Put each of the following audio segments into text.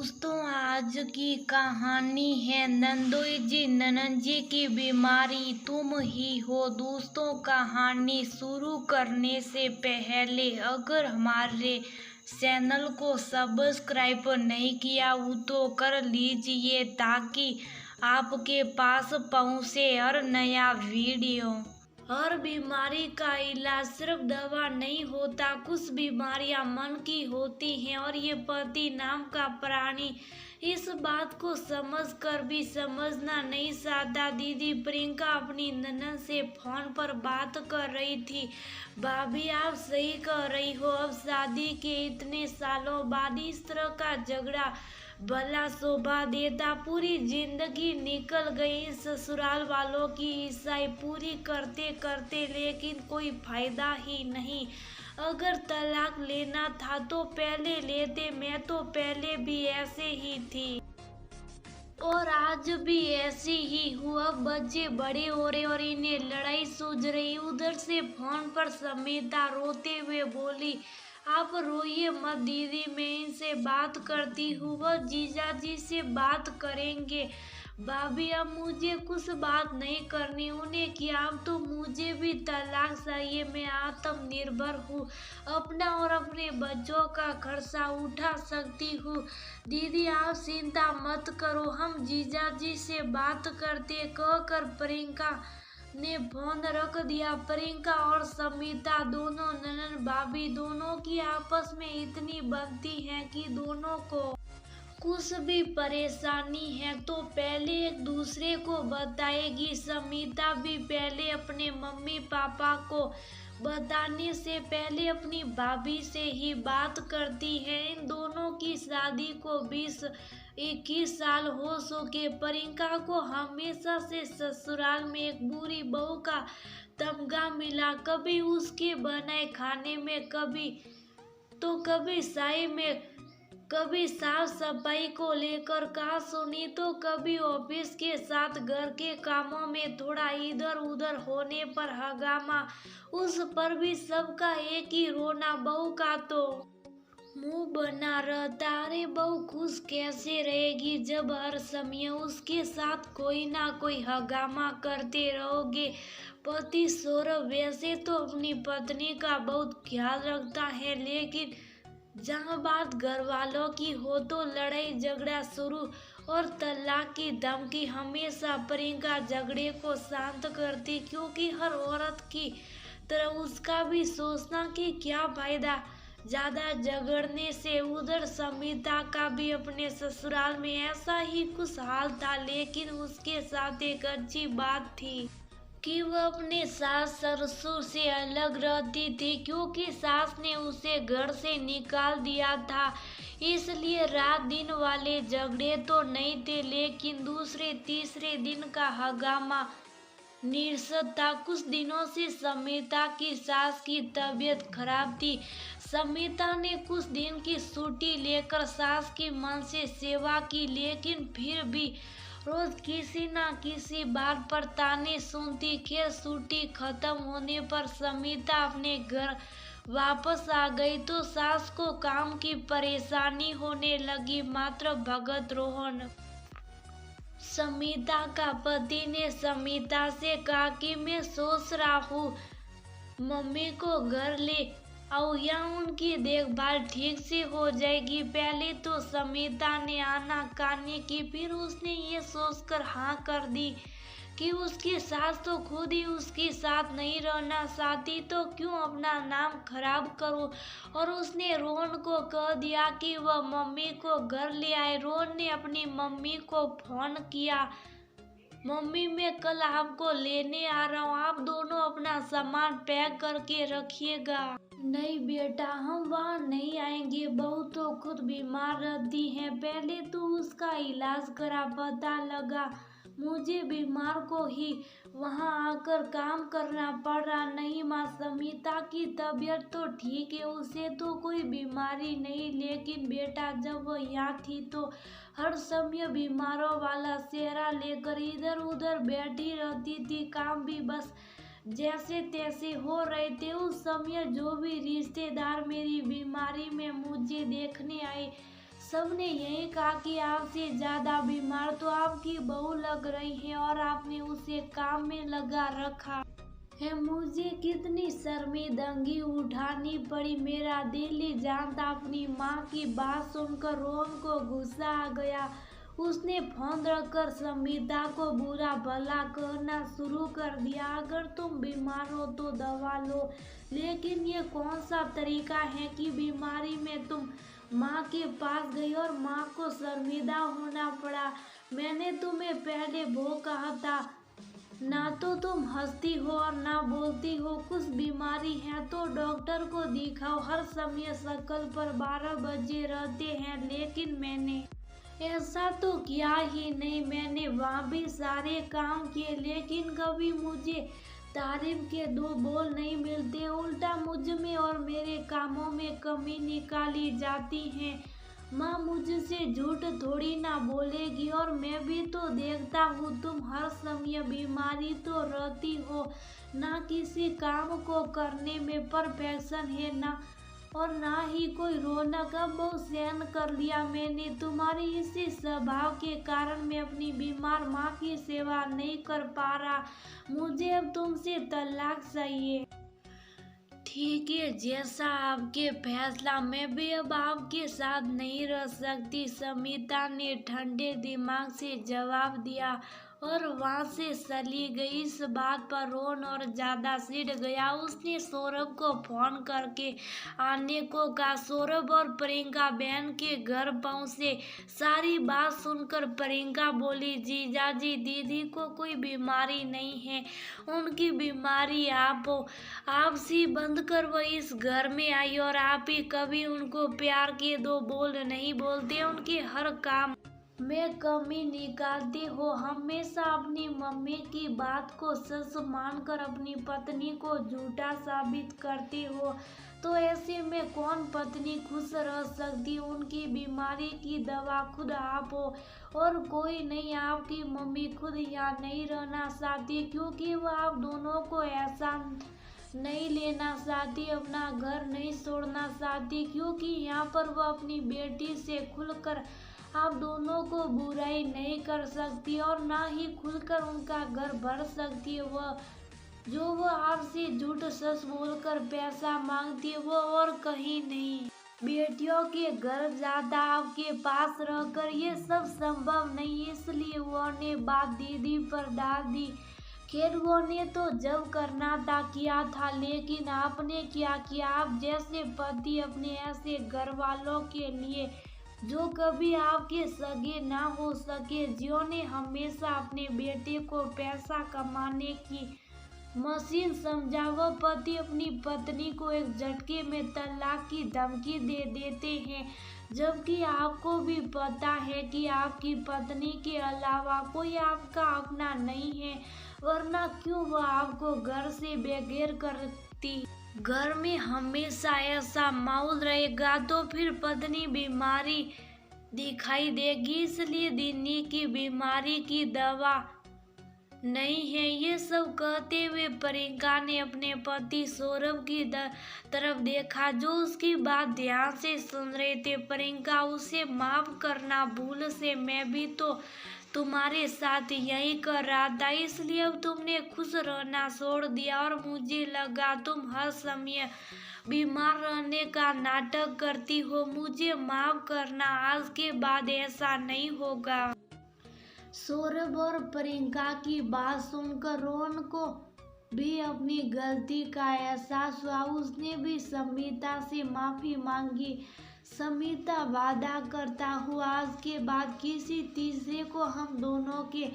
दोस्तों, आज की कहानी है नंदोई जी ननन जी की बीमारी तुम ही हो। दोस्तों, कहानी शुरू करने से पहले अगर हमारे चैनल को सब्सक्राइब नहीं किया हो तो कर लीजिए ताकि आपके पास पहुंचे हर नया वीडियो। हर बीमारी का इलाज सिर्फ दवा नहीं होता। कुछ बीमारियां मन की होती हैं और ये पति नाम का प्राणी इस बात को समझ कर भी समझना नहीं चाहता। दीदी प्रियंका अपनी ननद से फोन पर बात कर रही थी। भाभी, आप सही कह रही हो, अब शादी के इतने सालों बाद इस तरह का झगड़ा भला शोभा देता। पूरी जिंदगी निकल गई ससुराल वालों की ईसाई पूरी करते करते, लेकिन कोई फायदा ही नहीं। अगर तलाक लेना था तो पहले लेते, मैं तो पहले भी ऐसे ही थी और आज भी ऐसी ही हूँ। अब बच्चे बड़े हो रहे और इन्हें लड़ाई सूझ रही। उधर से फोन पर समीता रोते हुए बोली, आप रोइए मत दीदी, मैं इनसे बात करती हूँ, वह जीजा जी से बात करेंगे। भाभी, अब मुझे कुछ बात नहीं करनी उन्हें क्या, अब तो मुझे भी तलाक चाहिए। मैं आत्मनिर्भर हूँ, अपना और अपने बच्चों का खर्चा उठा सकती हूँ। दीदी, आप चिंता मत करो, हम जीजा जी से बात करते, कहकर प्रियंका ने फोन रख दिया। प्रियंका और समीता दोनों ननद भाभी दोनों की आपस में इतनी बनती है कि दोनों को कुछ भी परेशानी है तो पहले एक दूसरे को बताएगी। समीता भी पहले अपने मम्मी पापा को बताने से पहले अपनी भाभी से ही बात करती है। इन दोनों की शादी को 20-21 साल हो चुके। प्रियंका को हमेशा से ससुराल में एक बुरी बहू का तमगा मिला। कभी उसके बनाए खाने में, कभी साई में, कभी साफ सफाई को लेकर कहा सुनी तो कभी ऑफिस के साथ घर के कामों में थोड़ा इधर उधर होने पर हंगामा। उस पर भी सबका एक ही रोना, बहू का तो मुंह बना रहता। अरे बहू खुश कैसे रहेगी जब हर समय उसके साथ कोई ना कोई हंगामा करते रहोगे। पति सौरभ वैसे तो अपनी पत्नी का बहुत ख्याल रखता है, लेकिन जहाँ बात घर वालों की हो तो लड़ाई झगड़ा शुरू और तलाक की धमकी। हमेशा प्रियंका झगड़े को शांत करती, क्योंकि हर औरत की तरह उसका भी सोचना कि क्या फायदा ज्यादा झगड़ने से। उधर समीता का भी अपने ससुराल में ऐसा ही कुछ हाल था, लेकिन उसके साथ एक अच्छी बात थी कि वह अपने सास ससुर से अलग रहती थी, क्योंकि सास ने उसे घर से निकाल दिया था। इसलिए रात दिन वाले झगड़े तो नहीं थे, लेकिन दूसरे तीसरे दिन का हंगामा निरसत था। कुछ दिनों से समीता की सास की तबीयत खराब थी। समीता ने कुछ दिन की छुट्टी लेकर सास की मन से सेवा की, लेकिन फिर भी रोज किसी न किसी बात पर ताने सुनती। खैर, छुट्टी खत्म होने पर समीता अपने घर वापस आ गई तो सास को काम की परेशानी होने लगी। मात्र भगत रोहन, समीता का पति, ने समीता से कहा कि मैं सोच रहा हूँ मम्मी को घर ले और यहाँ उनकी देखभाल ठीक से हो जाएगी। पहले तो समीता ने आनाकानी की, फिर उसने ये सोचकर हाँ कर दी कि उसकी सास तो खुद ही उसके साथ नहीं रहना चाहती, तो क्यों अपना नाम खराब करूं। और उसने रोहन को कह दिया कि वह मम्मी को घर ले आए। रोहन ने अपनी मम्मी को फोन किया, मम्मी मैं कल आपको लेने आ रहा हूँ, आप दोनों अपना सामान पैक करके रखिएगा। नहीं बेटा, हम वहाँ नहीं आएंगे, बहू तो खुद बीमार रहती है, पहले तो उसका इलाज करा, पता लगा मुझे बीमार को ही वहाँ आकर काम करना पड़ रहा। नहीं माँ, समीता की तबीयत तो ठीक है, उसे तो कोई बीमारी नहीं, लेकिन बेटा जब वो यहाँ थी तो हर समय बीमारों वाला चेहरा लेकर इधर उधर बैठी रहती थी। काम भी बस जैसे तैसे हो रहे थे। उस समय जो भी रिश्तेदार मेरी बीमारी में मुझे देखने आए सबने यही कहा कि आपसे ज्यादा बीमार तो आपकी बहू लग रही है और आपने उसे काम में लगा रखा है। मुझे कितनी शर्मिंदगी उठानी पड़ी। मेरा दिल ही जानता। अपनी माँ की बात सुनकर रोहन को गुस्सा आ गया। उसने फोन रखकर समीता को बुरा भला कहना शुरू कर दिया। अगर तुम बीमार हो तो दवा लो, लेकिन ये कौन सा तरीका है कि बीमारी में तुम माँ के पास गई और माँ को शर्मिंदा होना पड़ा। मैंने तुम्हें पहले वो कहा था, ना तो तुम हंसती हो और ना बोलती हो। कुछ बीमारी है तो डॉक्टर को दिखाओ। हर समय शक्ल पर 12 बजे रहते हैं, लेकिन मैंने ऐसा तो किया ही नहीं। मैंने वहाँ भी सारे काम किए, लेकिन कभी मुझे तारीफ के दो बोल नहीं मिलते। उल्टा मुझ में और मेरे कामों में कमी निकाली जाती है। माँ मुझसे झूठ थोड़ी ना बोलेगी। और मैं भी तो देखता हूँ तुम हर समय बीमारी तो रहती हो। ना किसी काम को करने में परफेक्शन है, ना और ना ही कोई रौनक। अब बहुत सहन कर लिया मैंने। तुम्हारी इसी स्वभाव के कारण मैं अपनी बीमार माँ की सेवा नहीं कर पा रहा। मुझे अब तुमसे तलाक चाहिए। ठीक है, जैसा आपके फैसला। मैं भी अब आपके साथ नहीं रह सकती, समीता ने ठंडे दिमाग से जवाब दिया और वहां से चली गई। इस बात पर रोहन और ज्यादा चिढ़ गया। उसने सौरभ को फोन करके आने को कहा। सौरभ और प्रियंका बहन के घर पहुंचे। सारी बात सुनकर प्रियंका बोली, जीजाजी दीदी को कोई बीमारी नहीं है, उनकी बीमारी आप हो। आपसी बंद कर वो इस घर में आई और आप ही कभी उनको प्यार के दो बोल नहीं बोलते। उनके हर काम में कमी निकालते हो। हमेशा अपनी मम्मी की बात को सच मानकर अपनी पत्नी को झूठा साबित करते हो। तो ऐसे में कौन पत्नी खुश रह सकती। उनकी बीमारी की दवा खुद आप हो और कोई नहीं। आपकी मम्मी खुद यहाँ नहीं रहना चाहती, क्योंकि वह आप दोनों को ऐसा नहीं लेना चाहती, अपना घर नहीं छोड़ना चाहती, क्योंकि यहाँ पर वह अपनी बेटी से खुलकर आप दोनों को बुराई नहीं कर सकती और ना ही खुलकर उनका घर भर सकती है। वह आपसे झूठ सच बोलकर पैसा मांगती है, वो और कहीं नहीं। बेटियों के घर ज्यादा आपके पास रहकर ये सब संभव नहीं, इसलिए वो ने बात दीदी पर डाल दी। खैर वो ने तो जब करना था किया था, लेकिन आपने क्या किया। आप जैसे पति अपने ऐसे घर वालों के लिए जो कभी आपके सगे ना हो सके, जिन्होंने हमेशा अपने बेटे को पैसा कमाने की मशीन समझा, वो पति अपनी पत्नी को एक झटके में तलाक की धमकी दे देते हैं, जबकि आपको भी पता है कि आपकी पत्नी के अलावा कोई आपका अपना नहीं है, वरना क्यों वह आपको घर से बेघर करती। घर में हमेशा ऐसा माहौल रहेगा तो फिर पत्नी बीमारी दिखाई देगी। इसलिए दीदी की बीमारी की दवा नहीं है। ये सब कहते हुए प्रियंका ने अपने पति सौरभ की तरफ देखा, जो उसकी बात ध्यान से सुन रहे थे। प्रियंका, उसे माफ करना, भूल से मैं भी तो तुम्हारे साथ यही कर रहा था, इसलिए अब तुमने खुश रहना छोड़ दिया और मुझे लगा तुम हर समय बीमार रहने का नाटक करती हो। मुझे माफ करना, आज के बाद ऐसा नहीं होगा। सौरभ और प्रियंका की बात सुनकर रोहन को भी अपनी गलती का एहसास हुआ। उसने भी समीता से माफी मांगी। समीता, वादा करता हूँ आज के बाद किसी तीसरे को हम दोनों के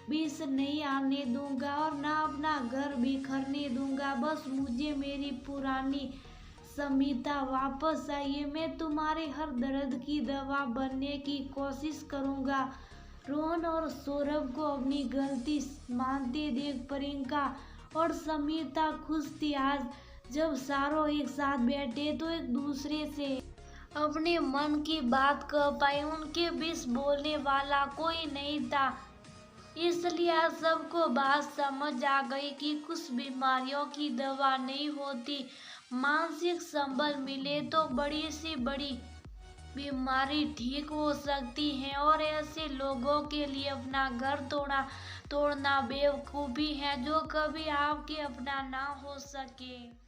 बीच नहीं आने दूंगा और ना अपना घर बिखरने दूंगा। बस मुझे मेरी पुरानी समीता वापस चाहिए। मैं तुम्हारे हर दर्द की दवा बनने की कोशिश करूंगा। रोहन और सौरभ को अपनी गलती मानते देख प्रियंका और समीता खुश थी। आज जब सारों एक साथ बैठे तो एक दूसरे से अपने मन की बात कह पाए। उनके बीच बोलने वाला कोई नहीं था, इसलिए आज सबको बात समझ आ गई कि कुछ बीमारियों की दवा नहीं होती, मानसिक संबल मिले तो बड़ी से बड़ी बीमारी ठीक हो सकती है और ऐसे लोगों के लिए अपना घर तोड़ना बेवकूफ़ी है जो कभी आपके अपना ना हो सके।